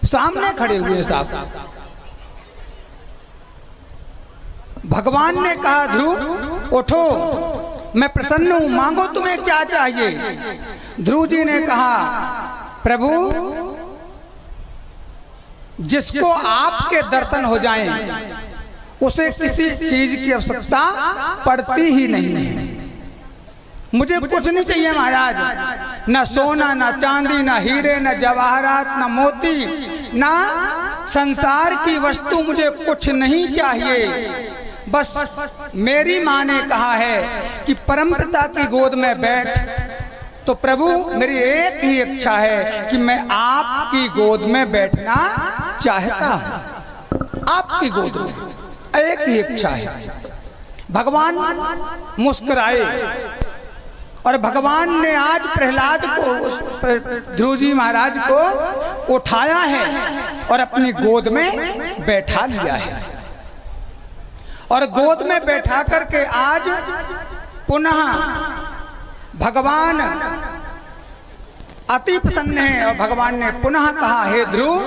सामने खड़े हुए साहब। भगवान ने कहा ध्रुव उठो, मैं प्रसन्न हूं, मांगो तुम्हें क्या चाहिए। ध्रुव जी ने कहा प्रभु जिसको आपके दर्शन हो जाएं उसे किसी चीज की आवश्यकता पड़ती ही नहीं है। मुझे कुछ नहीं चाहिए महाराज, न सोना न चांदी न हीरे न जवाहरात न मोती न संसार की वस्तु, मुझे कुछ नहीं चाहिए। बस मेरी माँ ने कहा है कि परमपिता की गोद में बैठ, तो प्रभु मेरी एक ही इच्छा है कि मैं आपकी गोद में बैठना चाहता हूं, आपकी गोद में, एक ही इच्छा है। भगवान मुस्कुराए और भगवान ने आज प्रहलाद को, ध्रुव जी महाराज को उठाया है और अपनी गोद में बैठा लिया है। और गोद में बैठा करके आज पुनः भगवान अति प्रसन्न है। और भगवान ने पुनः कहा हे ध्रुव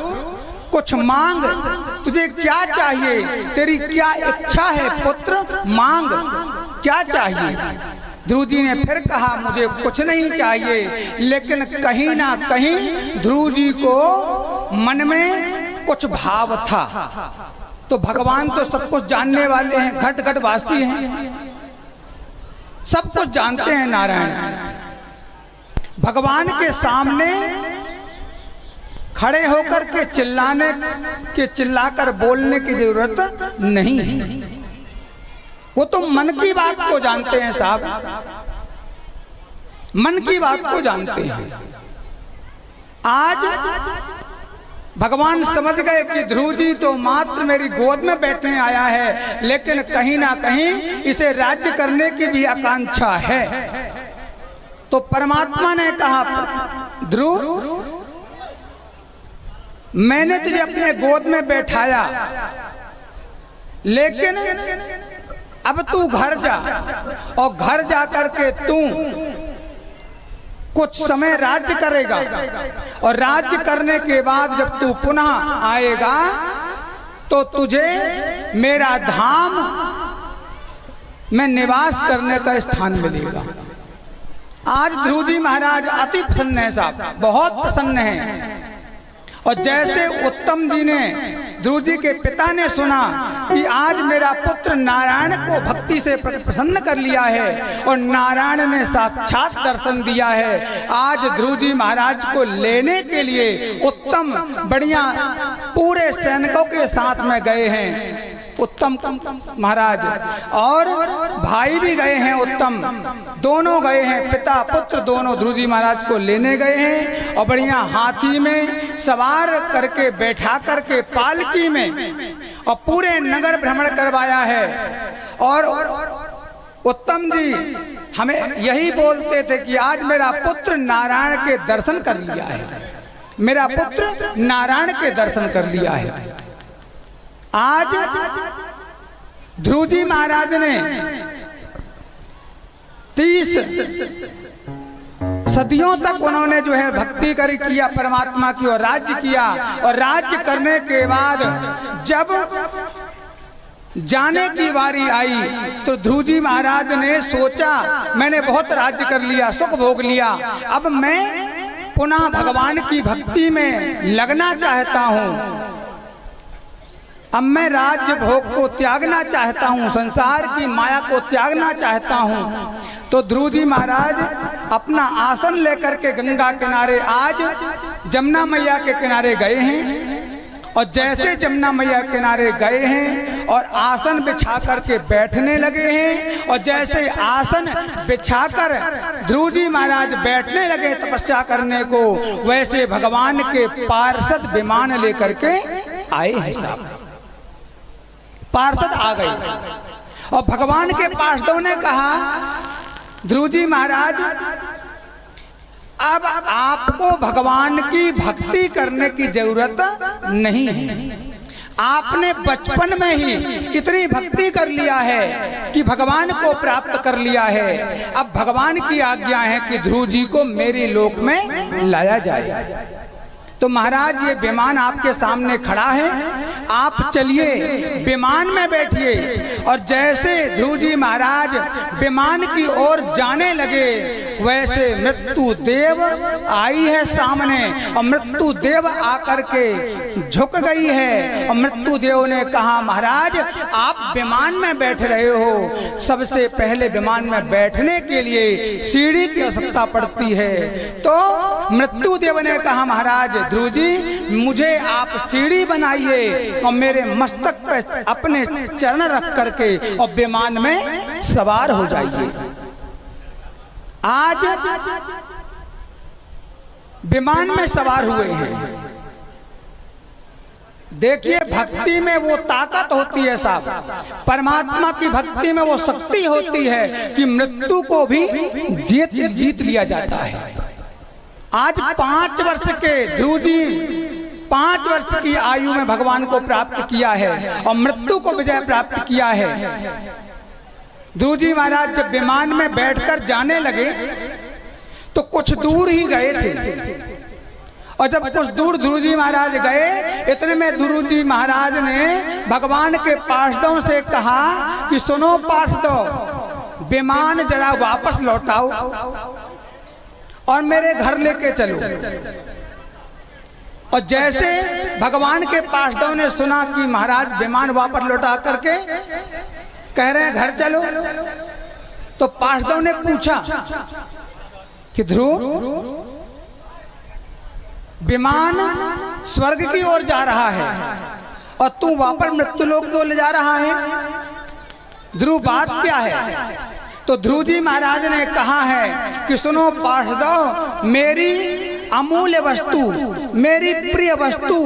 कुछ मांग, तुझे क्या चाहिए, तेरी क्या इच्छा है पुत्र, मांग क्या चाहिए। ध्रुव जी ने फिर कहा मुझे कुछ नहीं चाहिए, लेकिन कहीं ना कहीं ध्रुव जी को मन में कुछ भाव था। तो भगवान तो सब कुछ जानने वाले हैं, घट घट वासी हैं, सब कुछ जानते हैं नारायण। भगवान के सामने खड़े होकर के चिल्लाने के, चिल्लाकर बोलने की जरूरत नहीं है। वो तो मन की बात को जानते हैं साहब, मन की बात को जानते हैं। आज भगवान समझ गए कि ध्रुव जी तो मात्र मेरी गोद में बैठने आया है, लेकिन कहीं ना कहीं इसे राज्य करने की भी आकांक्षा है। तो परमात्मा ने कहा ध्रुव मैंने तुझे अपने गोद में बैठाया, लेकिन अब तू घर जा और घर जा करके तू कुछ समय राज्य करेगा, और राज्य करने के बाद जब तू पुनः आएगा तो तुझे मेरा धाम में निवास करने का स्थान मिलेगा। आज ध्रुव जी महाराज अति प्रसन्न है साहब, बहुत प्रसन्न हैं। और जैसे उत्तम जी ने, ध्रुव जी के पिता ने सुना कि आज मेरा पुत्र नारायण को भक्ति से प्रसन्न कर लिया है और नारायण ने साक्षात दर्शन दिया है, आज ध्रुव जी महाराज को लेने के लिए उत्तम बढ़िया पूरे सैनिकों के साथ में गए हैं उत्तम महाराज, और भाई भी गए हैं उत्तम, दोनों गए हैं, पिता पुत्र दोनों ध्रुव जी महाराज को लेने गए हैं। और बढ़िया हाथी में सवार करके बैठा करके पालकी में और पूरे नगर भ्रमण करवाया है। और उत्तम जी हमें यही बोलते थे कि आज मेरा पुत्र नारायण के दर्शन कर लिया है, मेरा पुत्र नारायण के दर्शन कर लिया है। आज ध्रुव जी महाराज ने 30 सदियों तक उन्होंने जो है भक्ति करी किया परमात्मा की, और राज्य किया। और राज्य करने के बाद जब जाने की बारी आई तो ध्रुव जी महाराज ने सोचा मैंने बहुत राज्य कर लिया, सुख भोग लिया, अब मैं पुनः भगवान की भक्ति में लगना चाहता हूँ, अब मैं राज्य भोग को त्यागना चाहता हूँ, संसार की माया को त्यागना चाहता हूँ। तो ध्रुव जी महाराज अपना आसन लेकर के गंगा किनारे आज जमुना मैया के किनारे गए हैं। और जैसे जमुना मैया किनारे गए हैं और आसन बिछा करके बैठने लगे हैं, और जैसे आसन बिछाकर ध्रुव जी महाराज बैठने लगे तपस्या करने को, वैसे भगवान के पार्षद विमान लेकर के आए हैं साहब। पार्षद आ गए और भगवान के पार्षदों ने कहा ध्रुव जी महाराज अब आपको भगवान की भक्ति करने की जरूरत नहीं है, आपने बचपन में ही इतनी भक्ति कर लिया है कि भगवान को प्राप्त कर लिया है। अब भगवान की आज्ञा है कि ध्रुव जी को मेरे लोक में लाया जाए। तो महाराज ये विमान आपके सामने खड़ा है, आप चलिए विमान में बैठिए। और जैसे ध्रुव जी महाराज विमान की ओर जाने लगे, वैसे मृत्यु देव आई है सामने और मृत्यु देव आकर के झुक गई है। और मृत्यु देव ने कहा, महाराज आप विमान में बैठ रहे हो, सबसे पहले विमान में बैठने के लिए सीढ़ी की आवश्यकता पड़ती है। तो मृत्यु देव ने कहा, महाराज ध्रुव जी मुझे आप सीढ़ी बनाइए और मेरे मस्तक पर अपने चरण रख करके और विमान में सवार हो जाइए। आज विमान में सवार हुए हैं। देखिए भक्ति में वो ताकत होती है साहब, परमात्मा की भक्ति में वो शक्ति होती है कि मृत्यु को भी जीत लिया जाता है। आज 5 वर्ष के ध्रुव जी 5 वर्ष की आयु में भगवान को प्राप्त किया है और मृत्यु को विजय प्राप्त किया है। ध्रुव जी महाराज जब विमान में बैठकर जाने लगे तो कुछ दूर ही गए थे, और जब कुछ दूर ध्रुव जी महाराज गए, इतने में ध्रुव जी महाराज ने भगवान के पार्षदों से कहा कि सुनो पार्षदों, विमान जरा वापस लौटाओ और मेरे घर लेके चलो। और जैसे भगवान के पार्षदों ने सुना कि महाराज विमान वापस लौटा करके कह रहे हैं घर चलो, तो पार्षदों ने पूछा कि ध्रुव, विमान स्वर्ग की ओर जा रहा है और तू वापस मृत्युलोक की ओर ले जा रहा है, ध्रुव बात क्या है? तो ध्रुव जी महाराज ने कहा है कि सुनो पार्षदों, मेरी अमूल्य वस्तु, मेरी प्रिय वस्तु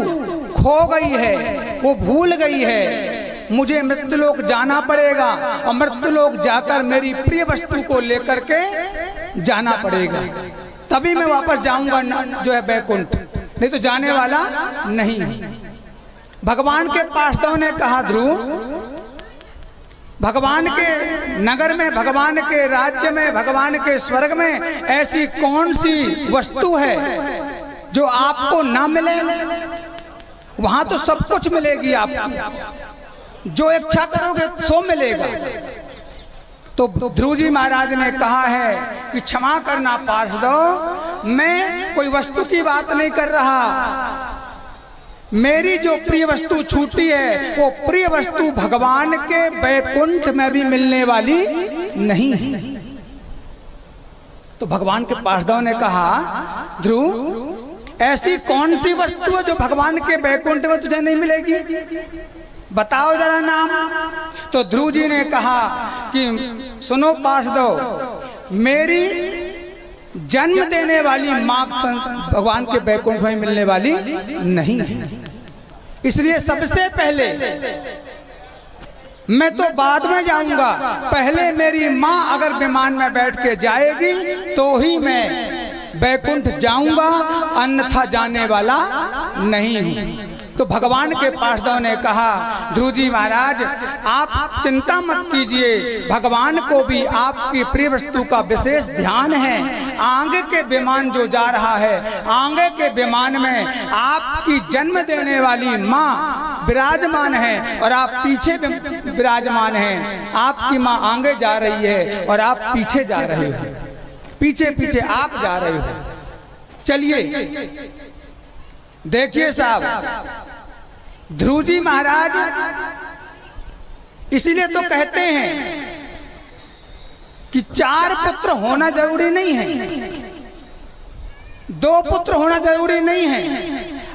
खो गई है, वो भूल गई है, मुझे मृत्युलोक जाना पड़ेगा और मृत्युलोक जाकर मेरी प्रिय वस्तु को लेकर के जाना पड़ेगा, तभी मैं वापस जाऊंगा जो है वैकुंठ, नहीं तो जाने वाला नहीं। भगवान के पार्षदों ने कहा, ध्रुव भगवान के नगर में, भगवान के राज्य में, भगवान के स्वर्ग में ऐसी कौन सी वस्तु है जो आपको ना मिले? वहां तो सब कुछ मिलेगी आपको, जो इच्छा करोगे सो मिलेगा। तो ध्रुव जी महाराज ने कहा है कि क्षमा करना पार्षदों, मैं कोई वस्तु की बात नहीं कर रहा, मेरी जो प्रिय वस्तु छूटी है वो प्रिय वस्तु भगवान के वैकुंठ में भी मिलने वाली नहीं है। तो भगवान के पार्षदों ने कहा, ध्रुव ऐसी कौन सी वस्तु है जो भगवान के वैकुंठ में तुझे नहीं मिलेगी, बताओ जरा नाम। तो ध्रुव जी ने कहा कि सुनो पार्षदों, मेरी जन्म देने वाली मां भगवान के वैकुंठ में मिलने वाली नहीं है, इसलिए सबसे पहले मैं तो बाद में जाऊंगा, पहले मेरी मां अगर विमान में बैठ के जाएगी तो ही मैं वैकुंठ जाऊंगा, अन्यथा जाने वाला नहीं हूं। तो भगवान के पार्षदों ने कहा, ध्रुव जी महाराज आप चिंता मत कीजिए, भगवान को भी आपकी प्रिय वस्तु का विशेष ध्यान है। आगे के विमान जो जा रहा है, आगे के विमान में आपकी जन्म देने वाली माँ विराजमान है और आप पीछे विराजमान हैं। आपकी माँ आगे जा रही है और आप पीछे जा रहे हो, पीछे पीछे आप जा रहे हो। चलिए देखिए साहब, ध्रुव जी महाराज इसीलिए तो कहते हैं कि 4 पुत्र होना जरूरी नहीं है, 2 पुत्र होना जरूरी नहीं है।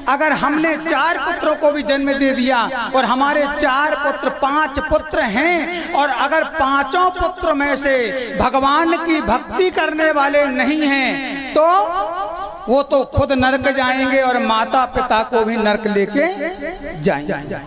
अगर हमने 4 पुत्रों को भी जन्म दे दिया और हमारे 4 पुत्र 5 पुत्र हैं, और अगर 5 पुत्र में से भगवान की भक्ति करने वाले नहीं हैं तो वो तो खुद नरक जाएंगे और माता पिता को भी नरक लेके जाएंगे।